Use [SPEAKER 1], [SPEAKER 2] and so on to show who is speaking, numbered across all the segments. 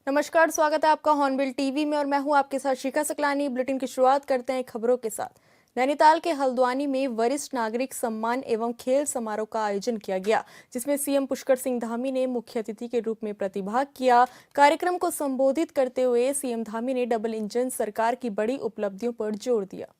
[SPEAKER 1] नमस्कार, स्वागत है आपका हॉर्नबिल टीवी में और मैं हूं आपके साथ शिखा सकलानी। बुलेटिन की शुरुआत करते हैं खबरों के साथ। नैनीताल के हल्द्वानी में वरिष्ठ नागरिक सम्मान एवं खेल समारोह का आयोजन किया गया, जिसमें सीएम पुष्कर सिंह धामी ने मुख्य अतिथि के रूप में प्रतिभाग किया। कार्यक्रम को संबोधित करते हुए सीएम धामी ने डबल इंजन सरकार की बड़ी उपलब्धियों पर जोर दिया।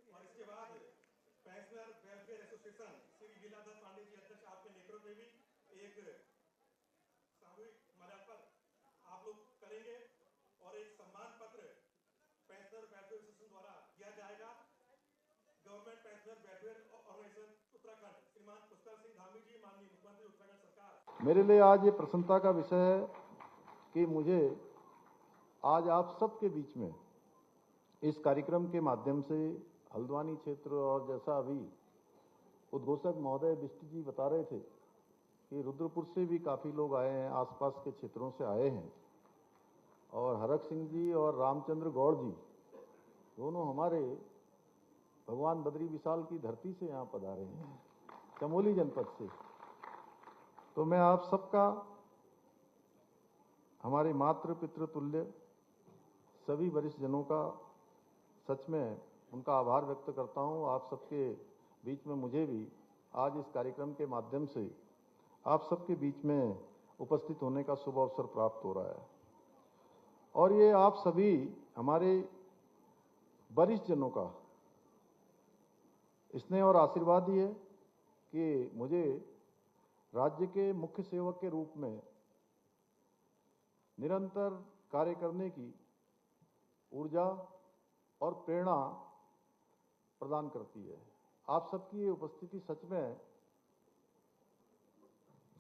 [SPEAKER 2] और इसके बाद pensioner welfare association Shri Leeladhar Pandey ji अध्यक्ष आपके नेतृत्व में भी एक सामूहिक माल्यार्पण आप लोग करेंगे और एक सम्मान पत्र पेंशनर वेलफेयर एसोसिएशन द्वारा दिया जाएगा। Government pensioner welfare organization Uttarakhand Shriman Pushkar Singh Dhami जी, माननीय मुख्यमंत्री उत्तराखंड सरकार।
[SPEAKER 3] मेरे लिए आज ये प्रसन्नता का विषय है कि मुझे आज आप सबके बीच में इस कार्यक्रम के माध्यम से हल्द्वानी क्षेत्र और जैसा अभी उद्घोषक महोदय बिष्ट जी बता रहे थे कि रुद्रपुर से भी काफ़ी लोग आए हैं, आसपास के क्षेत्रों से आए हैं और हरक सिंह जी और रामचंद्र गौड़ जी दोनों हमारे भगवान बद्री विशाल की धरती से यहाँ पधारे हैं, चमोली जनपद से। तो मैं आप सबका, हमारे मातृ पितृ तुल्य सभी वरिष्ठ जनों का सच में उनका आभार व्यक्त करता हूं। आप सबके बीच में मुझे भी आज इस कार्यक्रम के माध्यम से आप सबके बीच में उपस्थित होने का शुभ अवसर प्राप्त हो रहा है। और ये आप सभी हमारे वरिष्ठ जनों का स्नेह और आशीर्वाद ही है कि मुझे राज्य के मुख्य सेवक के रूप में निरंतर कार्य करने की ऊर्जा और प्रेरणा प्रदान करती है। आप सबकी ये उपस्थिति सच में,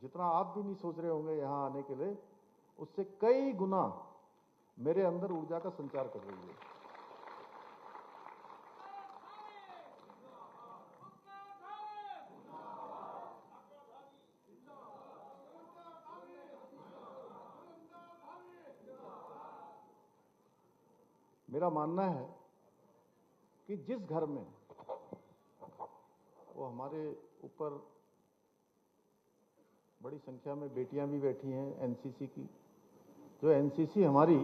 [SPEAKER 3] जितना आप भी नहीं सोच रहे होंगे यहाँ आने के लिए, उससे कई गुना मेरे अंदर ऊर्जा का संचार कर रही है। मेरा मानना है कि जिस घर में, वो हमारे ऊपर बड़ी संख्या में बेटियां भी बैठी हैं एनसीसी की, जो एनसीसी हमारी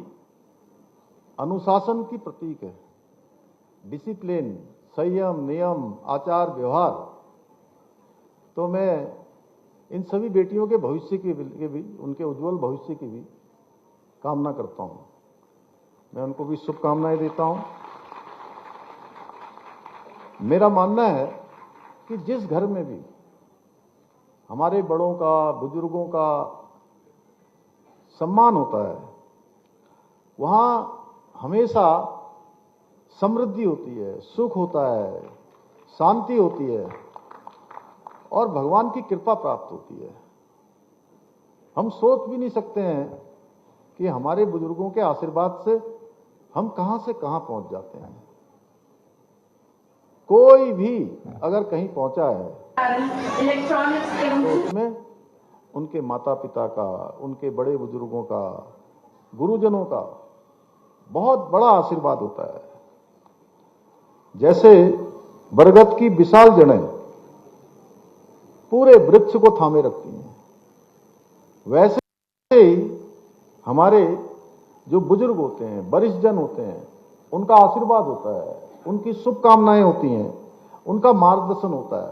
[SPEAKER 3] अनुशासन की प्रतीक है, डिसिप्लिन, संयम, नियम, आचार व्यवहार। तो मैं इन सभी बेटियों के भविष्य के भी, उनके उज्जवल भविष्य की भी कामना करता हूं। मैं उनको भी शुभकामनाएं देता हूं। मेरा मानना है कि जिस घर में भी हमारे बड़ों का, बुजुर्गों का सम्मान होता है, वहां हमेशा समृद्धि होती है, सुख होता है, शांति होती है और भगवान की कृपा प्राप्त होती है। हम सोच भी नहीं सकते हैं कि हमारे बुजुर्गों के आशीर्वाद से हम कहां से कहां पहुंच जाते हैं। कोई भी अगर कहीं पहुंचा है तो उसमें उनके माता पिता का, उनके बड़े बुजुर्गों का, गुरुजनों का बहुत बड़ा आशीर्वाद होता है। जैसे बरगद की विशाल जड़ें पूरे वृक्ष को थामे रखती हैं, वैसे ही हमारे जो बुजुर्ग होते हैं, वरिष्ठ जन होते हैं, उनका आशीर्वाद होता है, उनकी शुभकामनाएं होती हैं, उनका मार्गदर्शन होता है।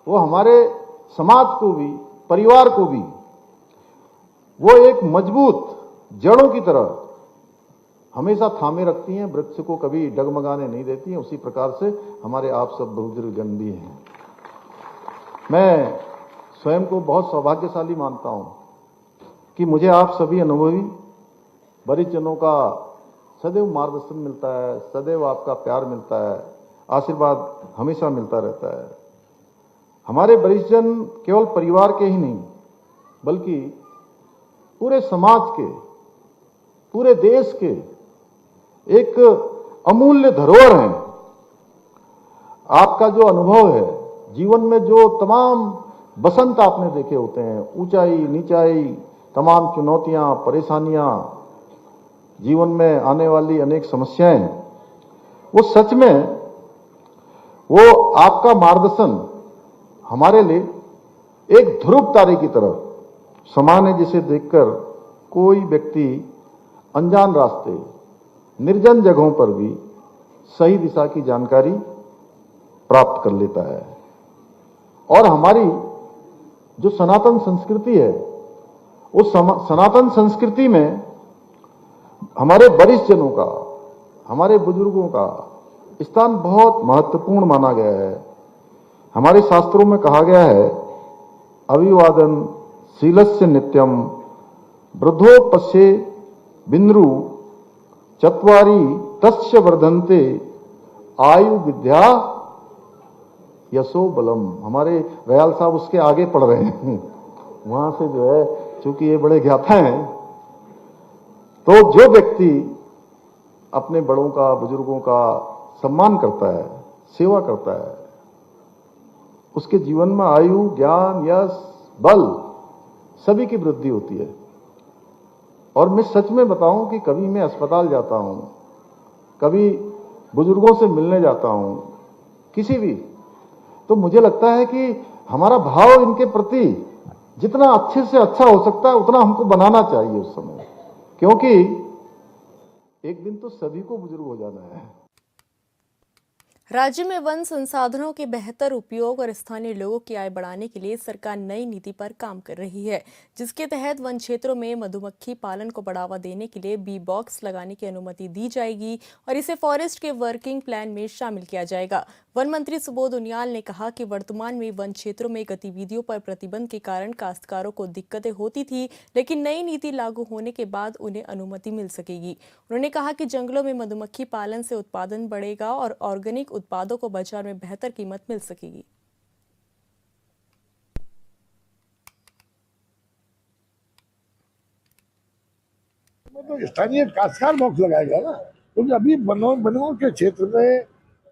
[SPEAKER 3] वो हमारे समाज को भी परिवार को भी वो एक मजबूत जड़ों की तरह हमेशा थामे रखती हैं, वृक्ष को कभी डगमगाने नहीं देती हैं। उसी प्रकार से हमारे आप सब बुजुर्गजन भी हैं। मैं स्वयं को बहुत सौभाग्यशाली मानता हूं कि मुझे आप सभी अनुभवी वरिष्ठ जनों का सदैव मार्गदर्शन मिलता है, सदैव आपका प्यार मिलता है, आशीर्वाद हमेशा मिलता रहता है। हमारे वरिष्ठ जन केवल परिवार के ही नहीं बल्कि पूरे समाज के, पूरे देश के एक अमूल्य धरोहर हैं। आपका जो अनुभव है, जीवन में जो तमाम बसंत आपने देखे होते हैं, ऊंचाई नीचाई, तमाम चुनौतियां, परेशानियां, जीवन में आने वाली अनेक समस्याएं, वो सच में वो आपका मार्गदर्शन हमारे लिए एक ध्रुव तारे की तरह समान है, जिसे देखकर कोई व्यक्ति अनजान रास्ते, निर्जन जगहों पर भी सही दिशा की जानकारी प्राप्त कर लेता है। और हमारी जो सनातन संस्कृति है, उस सनातन संस्कृति में हमारे वरिष्ठ जनों का, हमारे बुजुर्गों का स्थान बहुत महत्वपूर्ण माना गया है। हमारे शास्त्रों में कहा गया है, अभिवादन शीलस्य नित्यम वृद्धोपस्ये बिन्द्रु चत्वारि तस्य वर्धन्ते आयु विद्या यशो बलम। हमारे रयाल साहब उसके आगे पढ़ रहे हैं, वहां से जो है, चूंकि ये बड़े ज्ञाता हैं, तो जो व्यक्ति अपने बड़ों का, बुजुर्गों का सम्मान करता है, सेवा करता है, उसके जीवन में आयु, ज्ञान, यश, बल सभी की वृद्धि होती है। और मैं सच में बताऊं कि कभी मैं अस्पताल जाता हूं, कभी बुजुर्गों से मिलने जाता हूं, किसी भी, तो मुझे लगता है कि हमारा भाव इनके प्रति जितना अच्छे से अच्छा हो सकता है उतना हमको बनाना चाहिए उस समय, क्योंकि एक दिन तो सभी को बुजुर्ग हो जाना है।
[SPEAKER 1] राज्य में वन संसाधनों के बेहतर उपयोग और स्थानीय लोगों की आय बढ़ाने के लिए सरकार नई नीति पर काम कर रही है, जिसके तहत वन क्षेत्रों में मधुमक्खी पालन को बढ़ावा देने के लिए बी बॉक्स लगाने की अनुमति दी जाएगी और इसे फॉरेस्ट के वर्किंग प्लान में शामिल किया जाएगा। वन मंत्री सुबोध उनियाल ने कहा कि वर्तमान में वन क्षेत्रों में गतिविधियों पर प्रतिबंध के कारण काश्तकारों को दिक्कतें होती थी, लेकिन नई नीति लागू होने के बाद उन्हें अनुमति मिल सकेगी। उन्होंने कहा कि जंगलों में मधुमक्खी पालन से उत्पादन बढ़ेगा और ऑर्गेनिक उत्पादों को बाजार में बेहतर कीमत मिल सकेगी।
[SPEAKER 4] तो स्थानीय काश्तकार बॉक्स लगाया गया ना, क्योंकि अभी वनों के क्षेत्र में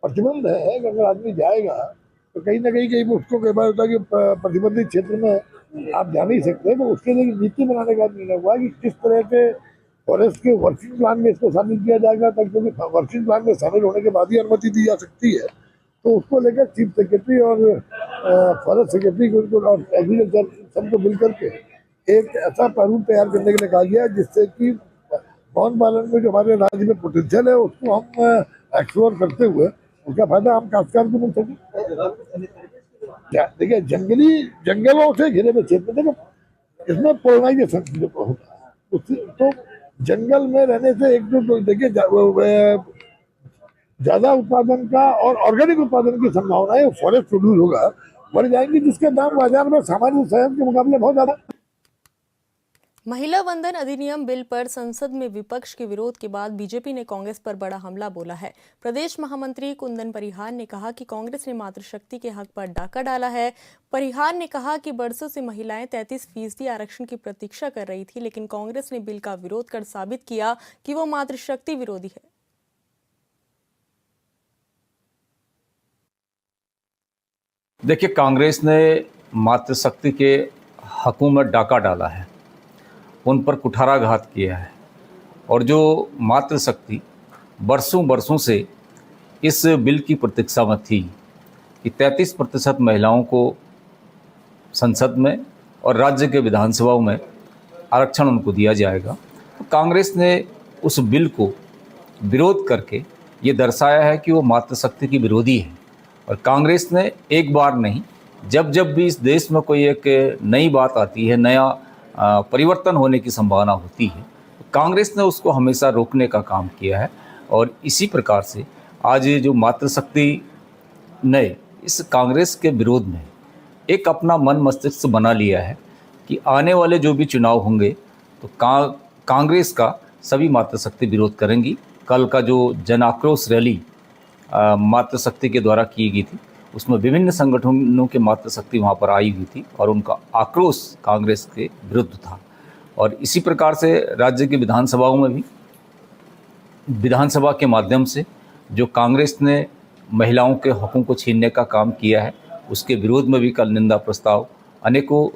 [SPEAKER 4] प्रतिबंध है कि अगर आदमी जाएगा तो कहीं ना कहीं उसको कई बार होता है कि प्रतिबंधित क्षेत्र में आप जा नहीं सकते, तो उसके लिए नीति बनाने का निर्णय हुआ कि किस तरह के फॉरेस्ट के वर्किंग प्लान में इसको शामिल किया जाएगा, ताकि क्योंकि वर्किंग प्लान में शामिल होने के बाद ही अनुमति दी जा सकती है। तो उसको लेकर चीफ सेक्रेटरी और फॉरेस्ट सेक्रेटरी और एग्रीकल्चर सबको मिलकर के एक ऐसा प्रारूप तैयार करने के लिए कहा गया जिससे कि वन पालन में जो हमारे राज्य में पोटेंशियल है उसको हम एक्सप्लोर करते हुए उसका फायदा हम काश्तकार को मिल सके। देखिए, जंगलों से घिरे हुए क्षेत्र, देखो इसमें पोलराइजेशन होता है, तो जंगल में रहने से एक तो देखिए ज्यादा उत्पादन का और ऑर्गेनिक उत्पादन की संभावनाएं फॉरेस्ट प्रोड्यूस होगा बढ़ जाएंगी, जिसके दाम बाजार में सामान्य शहर के मुकाबले बहुत ज्यादा।
[SPEAKER 1] महिला वंदन अधिनियम बिल पर संसद में विपक्ष के विरोध के बाद बीजेपी ने कांग्रेस पर बड़ा हमला बोला है। प्रदेश महामंत्री कुंदन परिहार ने कहा कि कांग्रेस ने मातृशक्ति के हक पर डाका डाला है। परिहार ने कहा कि बरसों से महिलाएं 33% आरक्षण की प्रतीक्षा कर रही थी, लेकिन कांग्रेस ने बिल का विरोध कर साबित किया कि वो मातृशक्ति विरोधी है।
[SPEAKER 5] देखिए, कांग्रेस ने मातृशक्ति के हकों में डाका डाला है, उन पर कुठाराघात किया है, और जो मातृशक्ति बरसों से इस बिल की प्रतीक्षा में थी कि 33% महिलाओं को संसद में और राज्य के विधानसभाओं में आरक्षण उनको दिया जाएगा, तो कांग्रेस ने उस बिल को विरोध करके ये दर्शाया है कि वो मातृशक्ति की विरोधी है। और कांग्रेस ने एक बार नहीं जब जब भी इस देश में कोई एक नई बात आती है, नया परिवर्तन होने की संभावना होती है, कांग्रेस ने उसको हमेशा रोकने का काम किया है। और इसी प्रकार से आज ये जो मातृशक्ति ने इस कांग्रेस के विरोध में एक अपना मन मस्तिष्क बना लिया है कि आने वाले जो भी चुनाव होंगे तो कांग्रेस का सभी मातृशक्ति विरोध करेंगी। कल का जो जन आक्रोश रैली मातृशक्ति के द्वारा की गई थी, उसमें विभिन्न संगठनों के मातृशक्ति वहाँ पर आई हुई थी और उनका आक्रोश कांग्रेस के विरुद्ध था। और इसी प्रकार से राज्य की विधानसभाओं में भी विधानसभा के माध्यम से जो कांग्रेस ने महिलाओं के हकों को छीनने का काम किया है, उसके विरोध में भी कल निंदा प्रस्ताव अनेकों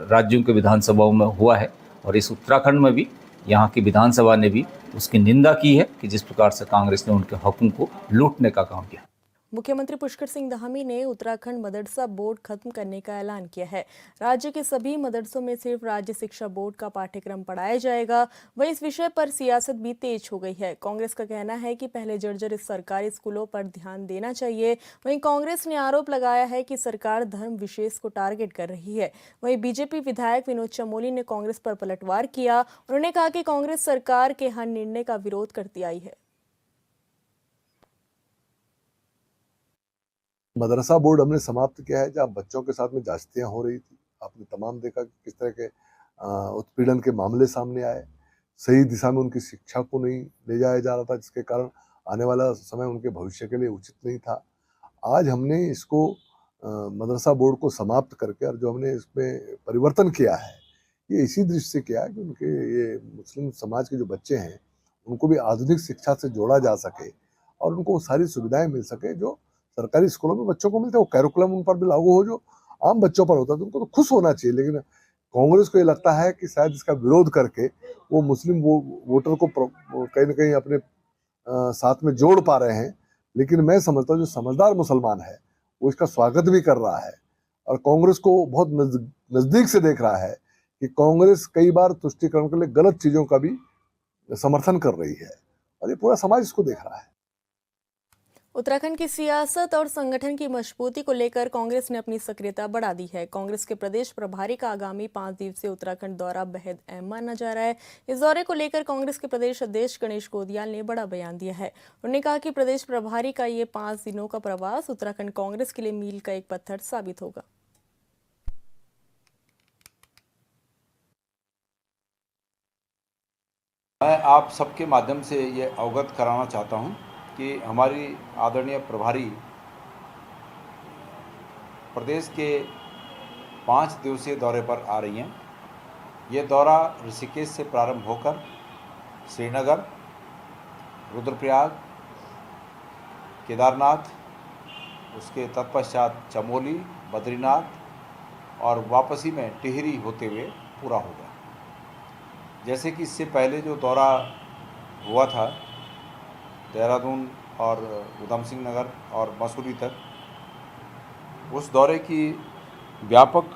[SPEAKER 5] राज्यों के विधानसभाओं में हुआ है। और इस उत्तराखंड में भी यहाँ की विधानसभा ने भी उसकी निंदा की है कि जिस प्रकार से कांग्रेस ने उनके हकों को लूटने का काम किया।
[SPEAKER 1] मुख्यमंत्री पुष्कर सिंह धामी ने उत्तराखंड मदरसा बोर्ड खत्म करने का ऐलान किया है। राज्य के सभी मदरसों में सिर्फ राज्य शिक्षा बोर्ड का पाठ्यक्रम पढ़ाया जाएगा। वहीं इस विषय पर सियासत भी तेज हो गई है। कांग्रेस का कहना है कि पहले जर्जर सरकारी स्कूलों पर ध्यान देना चाहिए। वहीं कांग्रेस ने आरोप लगाया है कि सरकार धर्म विशेष को टारगेट कर रही है। वहीं बीजेपी विधायक विनोद चमोली ने कांग्रेस पर पलटवार किया। उन्होंने कहा कि कांग्रेस सरकार के हर निर्णय का विरोध करती आई है।
[SPEAKER 6] मदरसा बोर्ड हमने समाप्त किया है, जहाँ बच्चों के साथ में जास्तियाँ हो रही थी। आपने तमाम देखा कि किस तरह के उत्पीड़न के मामले सामने आए। सही दिशा में उनकी शिक्षा को नहीं ले जाया जा रहा था, जिसके कारण आने वाला समय उनके भविष्य के लिए उचित नहीं था। आज हमने इसको मदरसा बोर्ड को समाप्त करके और जो हमने इसमें परिवर्तन किया है, ये इसी दृष्टि से किया है कि उनके ये मुस्लिम समाज के जो बच्चे हैं उनको भी आधुनिक शिक्षा से जोड़ा जा सके और उनको सारी सुविधाएं मिल सके जो सरकारी स्कूलों में बच्चों को मिलते हैं। वो कैरिकुलम उन पर भी लागू हो जो आम बच्चों पर होता है, तो उनको तो खुश होना चाहिए। लेकिन कांग्रेस को ये लगता है कि शायद इसका विरोध करके वो मुस्लिम वोटर को कहीं ना कहीं अपने साथ में जोड़ पा रहे हैं। लेकिन मैं समझता हूँ जो समझदार मुसलमान है वो इसका स्वागत भी कर रहा है और कांग्रेस को बहुत नजदीक से देख रहा है कि कांग्रेस कई बार तुष्टिकरण के लिए गलत चीजों का भी समर्थन कर रही है और ये पूरा समाज इसको देख रहा है।
[SPEAKER 1] उत्तराखंड की सियासत और संगठन की मजबूती को लेकर कांग्रेस ने अपनी सक्रियता बढ़ा दी है। कांग्रेस के प्रदेश प्रभारी का आगामी 5 दिवसीय उत्तराखंड दौरा बेहद अहम माना जा रहा है। इस दौरे को लेकर कांग्रेस के प्रदेश अध्यक्ष गणेश गोदियाल ने बड़ा बयान दिया है। उन्होंने कहा कि प्रदेश प्रभारी का ये 5 दिनों का प्रवास उत्तराखंड कांग्रेस के लिए मील का एक पत्थर साबित होगा।
[SPEAKER 7] मैं आप सबके माध्यम से ये अवगत कराना चाहता हूँ कि हमारी आदरणीय प्रभारी प्रदेश के 5 दिवसीय दौरे पर आ रही हैं। ये दौरा ऋषिकेश से प्रारंभ होकर श्रीनगर, रुद्रप्रयाग, केदारनाथ, उसके तत्पश्चात चमोली, बद्रीनाथ और वापसी में टिहरी होते हुए पूरा होगा। जैसे कि इससे पहले जो दौरा हुआ था देहरादून और उधम सिंह नगर और मसूरी तक, उस दौरे की व्यापक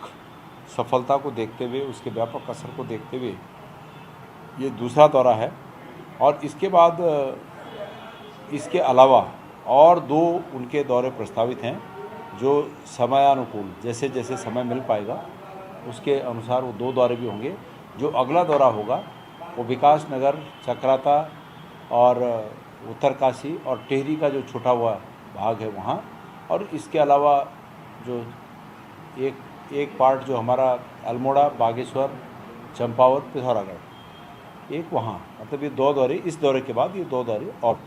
[SPEAKER 7] सफलता को देखते हुए, उसके व्यापक असर को देखते हुए ये दूसरा दौरा है। और इसके बाद इसके अलावा और 2 उनके दौरे प्रस्तावित हैं जो समयानुकूल जैसे जैसे समय मिल पाएगा उसके अनुसार वो 2 दौरे भी होंगे। जो अगला दौरा होगा वो विकास नगर, चक्राता और उत्तरकाशी और टिहरी का जो छूटा हुआ भाग है वहाँ, और इसके अलावा जो एक पार्ट जो हमारा अल्मोड़ा, बागेश्वर, चंपावत, पिथौरागढ़, एक वहाँ, मतलब ये 2 दौरे, इस दौरे के बाद ये 2 दौरे और।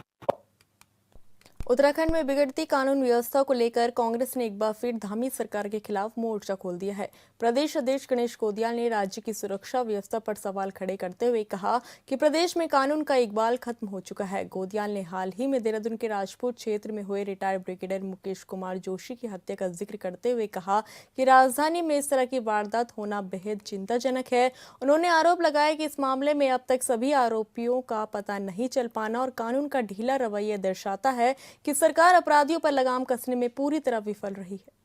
[SPEAKER 1] उत्तराखंड में बिगड़ती कानून व्यवस्था को लेकर कांग्रेस ने एक बार फिर धामी सरकार के खिलाफ मोर्चा खोल दिया है। प्रदेश अध्यक्ष गणेश गोदियाल ने राज्य की सुरक्षा व्यवस्था पर सवाल खड़े करते हुए कहा कि प्रदेश में कानून का इकबाल खत्म हो चुका है। गोदियाल ने हाल ही में देहरादून के राजपूत क्षेत्र में हुए रिटायर्ड ब्रिगेडियर मुकेश कुमार जोशी की हत्या का जिक्र करते हुए कहा कि राजधानी में इस तरह की वारदात होना बेहद चिंताजनक है। उन्होंने आरोप लगाया कि इस मामले में अब तक सभी आरोपियों का पता नहीं चल पाना और कानून का ढीला रवैया दर्शाता है कि सरकार अपराधियों पर लगाम कसने में पूरी तरह विफल रही है।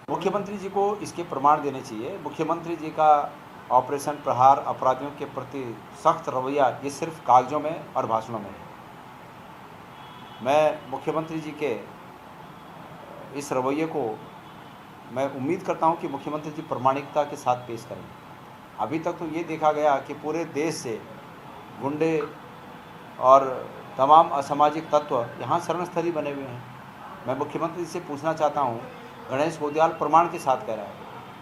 [SPEAKER 7] मुख्यमंत्री जी को इसके प्रमाण देने चाहिए। मुख्यमंत्री जी का ऑपरेशन प्रहार, अपराधियों के प्रति सख्त रवैया, ये सिर्फ कागजों में और भाषणों में है। मैं मुख्यमंत्री जी के इस रवैये को मैं उम्मीद करता हूं कि मुख्यमंत्री जी प्रामाणिकता के साथ पेश करेंगे। अभी तक तो ये देखा गया कि पूरे देश से गुंडे और तमाम असामाजिक तत्व यहाँ शरणस्थली बने हुए हैं। मैं मुख्यमंत्री जी से पूछना चाहता हूँ, गणेश गोदियाल प्रमाण के साथ कह रहा है,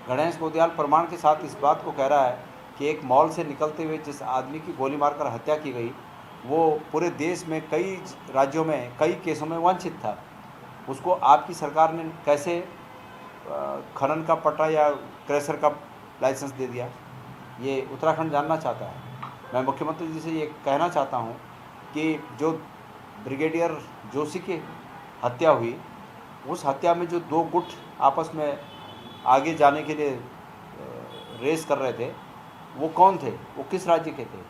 [SPEAKER 7] गणेश गोदियाल प्रमाण के साथ इस बात को कह रहा है कि एक मॉल से निकलते हुए जिस आदमी की गोली मारकर हत्या की गई वो पूरे देश में कई राज्यों में कई केसों में वंचित था। उसको आपकी सरकार ने कैसे खनन का पट्टा या क्रैशर का लाइसेंस दे दिया, ये उत्तराखंड जानना चाहता है। मैं मुख्यमंत्री जी से ये कहना चाहता हूँ कि जो ब्रिगेडियर जोशी की हत्या हुई, उस हत्या में जो दो गुट आपस में आगे जाने के लिए रेस कर रहे थे, वो कौन थे, वो किस राज्य के थे।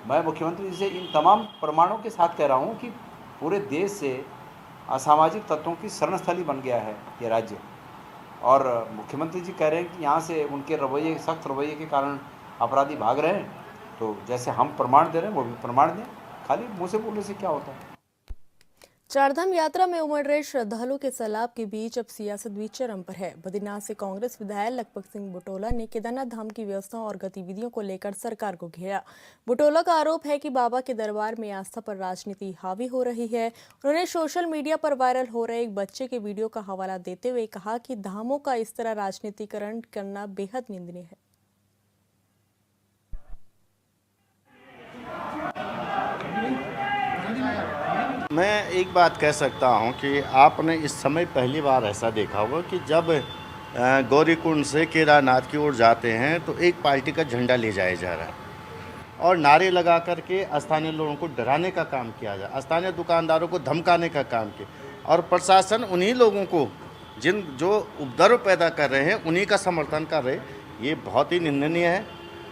[SPEAKER 7] मैं मुख्यमंत्री जी से इन तमाम प्रमाणों के साथ कह रहा हूँ कि पूरे देश से असामाजिक तत्वों की शरणस्थली बन गया है ये राज्य, और मुख्यमंत्री जी कह रहे हैं कि यहाँ से उनके रवैये, सख्त रवैये के कारण अपराधी भाग रहे हैं। तो जैसे हम प्रमाण दे रहे हैं वो भी प्रमाण दें, खाली मुँह से बोलने से क्या होता है।
[SPEAKER 1] चारधाम यात्रा में उमड़ रहे श्रद्धालुओं के सैलाब के बीच अब सियासत भी चरम पर है। बद्रीनाथ से कांग्रेस विधायक लखपत सिंह बुटोला ने केदारनाथ धाम की व्यवस्थाओं और गतिविधियों को लेकर सरकार को घेरा। बुटोला का आरोप है कि बाबा के दरबार में आस्था पर राजनीति हावी हो रही है। उन्होंने सोशल मीडिया पर वायरल हो रहे एक बच्चे के वीडियो का हवाला देते हुए कहा कि धामों का इस तरह राजनीतिकरण करना बेहद निंदनीय है।
[SPEAKER 8] मैं एक बात कह सकता हूं कि आपने इस समय पहली बार ऐसा देखा होगा कि जब गौरीकुंड से केदारनाथ की ओर जाते हैं तो एक पार्टी का झंडा ले जाया जा रहा है और नारे लगा करके स्थानीय लोगों को डराने का काम किया जा रहा है, स्थानीय दुकानदारों को धमकाने का काम किया, और प्रशासन उन्हीं लोगों को जो उपद्रव पैदा कर रहे हैं उन्हीं का समर्थन कर रहे। ये बहुत ही निंदनीय है।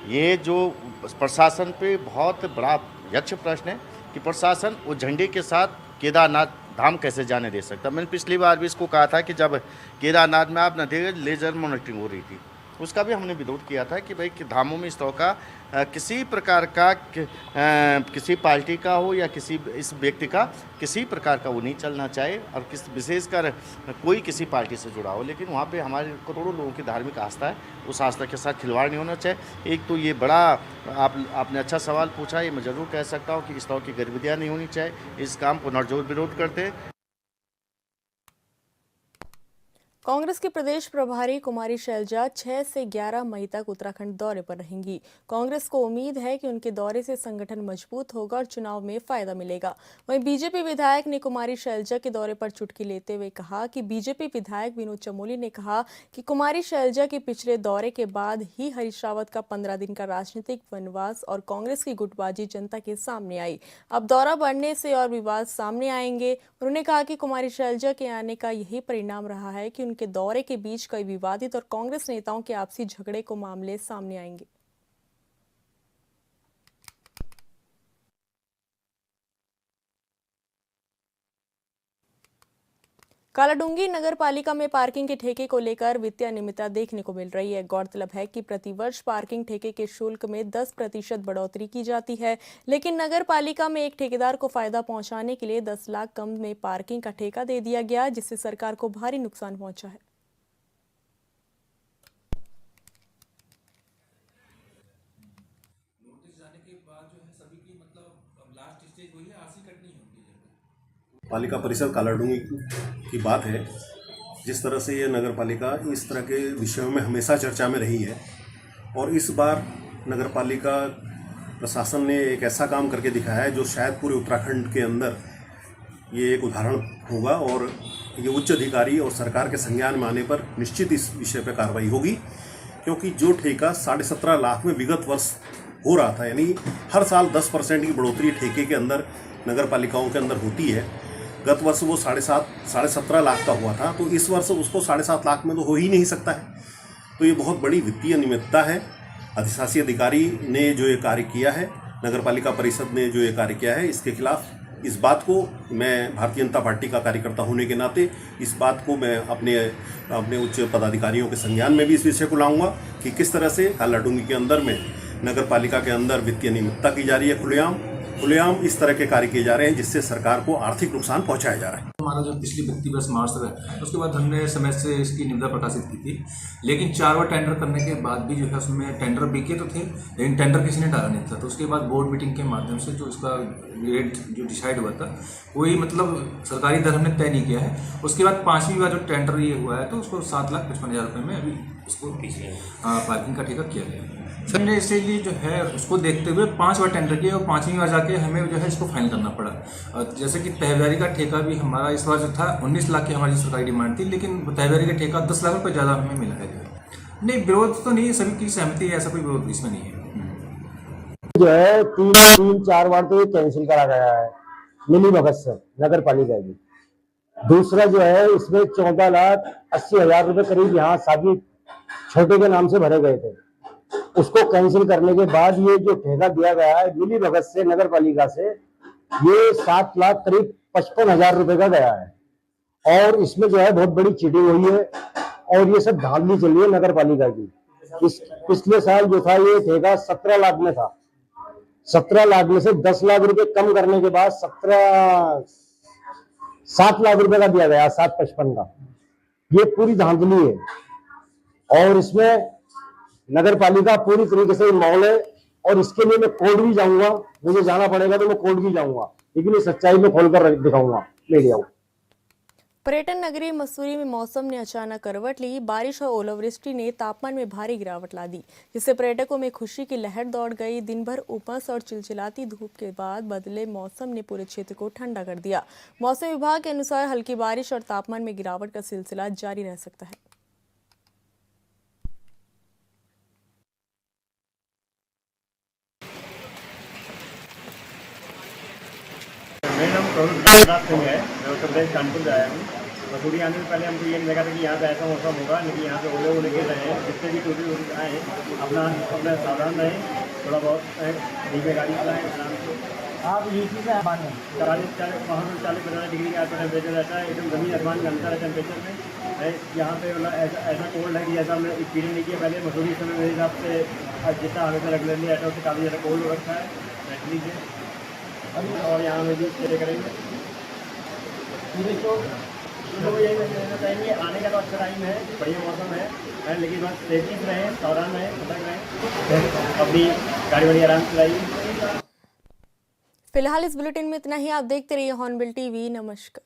[SPEAKER 8] ये जो प्रशासन पे बहुत बड़ा यक्ष प्रश्न है कि प्रशासन वो झंडे के साथ केदारनाथ धाम कैसे जाने दे सकता। मैंने पिछली बार भी इसको कहा था कि जब केदारनाथ में आप न देखें लेजर मॉनिटरिंग हो रही थी, उसका भी हमने विरोध किया था कि भाई कि धामों में इस तरह का किसी प्रकार का किसी पार्टी का हो या किसी इस व्यक्ति का किसी प्रकार का वो नहीं चलना चाहे, और विशेषकर कोई किसी पार्टी से जुड़ा हो। लेकिन वहाँ पे हमारे करोड़ों लोगों की धार्मिक आस्था है, उस आस्था के साथ खिलवाड़ नहीं होना चाहिए। एक तो ये बड़ा आपने अच्छा सवाल पूछा, ये मैं ज़रूर कह सकता हूँ कि इस तरह की गतिविधियाँ नहीं होनी चाहिए। इस काम को नरजोर विरोध करते हैं।
[SPEAKER 1] कांग्रेस की प्रदेश प्रभारी कुमारी शैलजा 6 से 11 मई तक उत्तराखंड दौरे पर रहेंगी। कांग्रेस को उम्मीद है कि उनके दौरे से संगठन मजबूत होगा और चुनाव में फायदा मिलेगा। वहीं बीजेपी विधायक ने कुमारी शैलजा के दौरे पर चुटकी लेते हुए कहा कि बीजेपी विधायक विनोद चमोली ने कहा कि कुमारी शैलजा के पिछले दौरे के बाद ही हरीश रावत का 15 दिन का राजनीतिक वनवास और कांग्रेस की गुटबाजी जनता के सामने आई। अब दौरा बढ़ने से और विवाद सामने आएंगे। उन्होंने कहा कि कुमारी शैलजा के आने का यही परिणाम रहा है कि उनके दौरे के बीच कई विवादित और कांग्रेस नेताओं के आपसी झगड़े को मामले सामने आएंगे। कालाडूंगी नगर पालिका में पार्किंग के ठेके को लेकर वित्तीय अनियमितता देखने को मिल रही है। गौरतलब है कि प्रतिवर्ष पार्किंग ठेके के शुल्क में 10% बढ़ोतरी की जाती है, लेकिन नगर पालिका में एक ठेकेदार को फायदा पहुंचाने के लिए 10 लाख कम में पार्किंग का ठेका दे दिया गया, जिससे सरकार को भारी नुकसान पहुंचा है।
[SPEAKER 9] पालिका परिषद कालाडूंगी की बात है। जिस तरह से ये नगर पालिका इस तरह के विषयों में हमेशा चर्चा में रही है, और इस बार नगर पालिका प्रशासन ने एक ऐसा काम करके दिखाया है जो शायद पूरे उत्तराखंड के अंदर ये एक उदाहरण होगा, और ये उच्च अधिकारी और सरकार के संज्ञान में आने पर निश्चित इस विषय पर कार्रवाई होगी। क्योंकि जो ठेका 17.5 लाख में विगत वर्ष हो रहा था, यानी हर साल 10% की बढ़ोतरी ठेके के अंदर नगर पालिकाओं के अंदर होती है। गत वर्ष वो 17.5 लाख का हुआ था, तो इस वर्ष उसको 7.5 लाख में तो हो ही नहीं सकता है। तो ये बहुत बड़ी वित्तीय अनियमितता है। अधिशासी अधिकारी ने जो ये कार्य किया है, नगर पालिका परिषद ने जो ये कार्य किया है, इसके खिलाफ इस बात को मैं भारतीय जनता पार्टी का कार्यकर्ता होने के नाते इस बात को मैं अपने उच्च पदाधिकारियों के संज्ञान में भी इस विषय को लाऊंगा कि किस तरह से कालाडूंगी के अंदर में नगर पालिका के अंदर वित्तीय अनियमितता की जा रही है खुलेआम, खुलेआम इस तरह के कार्य किए जा रहे हैं जिससे सरकार को आर्थिक नुकसान पहुंचाया जा रहा है।
[SPEAKER 10] हमारा जो पिछली वित्तीय वर्ष मार्च तक है उसके बाद हमने समय से इसकी निविदा प्रकाशित की थी, लेकिन 4 बार टेंडर करने के बाद भी जो है उसमें टेंडर बिके तो थे लेकिन टेंडर किसी ने डाला नहीं था। तो उसके बाद बोर्ड मीटिंग के माध्यम से जो इसका रेट जो डिसाइड हुआ था कोई मतलब सरकारी दर हमने तय नहीं किया है। उसके बाद 5वीं बार जो टेंडर ये हुआ है तो उसको 7,55,000 रुपये में अभी इसको पार्किंग का ठेका किया गया। सर ने इसलिए जो है उसको देखते हुए 5 बार टेंडर किया और 5वीं बार जाके हमें जो है इसको फाइनल करना पड़ा। और जैसे कि तहसीलदारी का ठेका भी हमारा इस बार जो था 19 लाख की हमारी सरकारी डिमांड थी, लेकिन तहसीलदारी का ठेका 10 लाख रुपये ज़्यादा हमें मिला है। नहीं, विरोध तो नहीं, सभी की सहमति है, ऐसा कोई विरोध इसमें नहीं है।
[SPEAKER 11] जो है 3-4 बार तो ये कैंसिल करा गया है मिली भगत से नगर पालिका की। दूसरा जो है इसमें 14,80,000 रुपये करीब यहाँ शादी छोटे के नाम से भरे गए थे, उसको कैंसिल करने के बाद ये जो ठेका दिया गया है मिली भगत से नगर पालिका से, ये 7 लाख करीब 55,000 रुपये का गया है। और इसमें जो है बहुत बड़ी चीटिंग हुई है और ये सब धांधली चली है नगर पालिका की। पिछले साल जो था ये ठेका 17 लाख में था, 17 लाख में से 10 लाख रुपए कम करने के बाद 7 लाख रुपए का दिया गया, 7,55 का। ये पूरी धांधली है और इसमें नगर पालिका पूरी तरीके से इन्वॉल्व है और इसके लिए मैं कोर्ट भी जाऊंगा, मुझे जाना पड़ेगा तो मैं कोर्ट भी जाऊंगा, लेकिन ये सच्चाई में खोलकर दिखाऊंगा मीडिया को।
[SPEAKER 1] पर्यटन नगरी मसूरी में मौसम ने अचानक करवट ली। बारिश और ओलावृष्टि ने तापमान में भारी गिरावट ला दी, जिससे पर्यटकों में खुशी की लहर दौड़ गई। दिन भर उमस और चिलचिलाती धूप के बाद बदले मौसम ने पूरे क्षेत्र को ठंडा कर दिया। मौसम विभाग के अनुसार हल्की बारिश और तापमान में गिरावट का सिलसिला जारी रह सकता है।
[SPEAKER 2] मेरा नाम प्रभुनाथ सिंह है, मैं उत्तर प्रदेश कानपुर से आया हूँ। मसूरी आने से पहले हमको ये नहीं लगा था कि यहाँ पे ऐसा मौसम होगा, लेकिन यहाँ पे ओले गिर रहे हैं। जिससे भी टूरिस्ट आए अपना सावधान रहें, थोड़ा बहुत धीमे गाड़ी चलाएं, आराम से। आप ये चीज़ है 40-50 डिग्री का टेम्परेचर रहता है, एकदम ज़मीन आसमान का अंतर है टेम्परेचर में। यहाँ पे मतलब ऐसा कोल्ड है कि जैसा हमने एक्सपीरियंस नहीं किया पहले। मसूरी समय मेरे हिसाब से जितना हमेशा रेगुलरली रहता है उससे काफ़ी ज़्यादा कोल्ड हो रखा है नेचुरली से। और यहाँ में भी स्टे करेंगे तो यही कहना चाहेंगे, आने का तो अच्छा टाइम है, बढ़िया मौसम है, लेकिन बस सेफ्टी से रहें, सावधान रहें, सतर्क रहें, अपनी गाड़ी वाड़ी आराम से चलाइए।
[SPEAKER 1] फिलहाल इस बुलेटिन में इतना ही। आप देखते रहिए हॉर्नबिल टीवी। नमस्कार।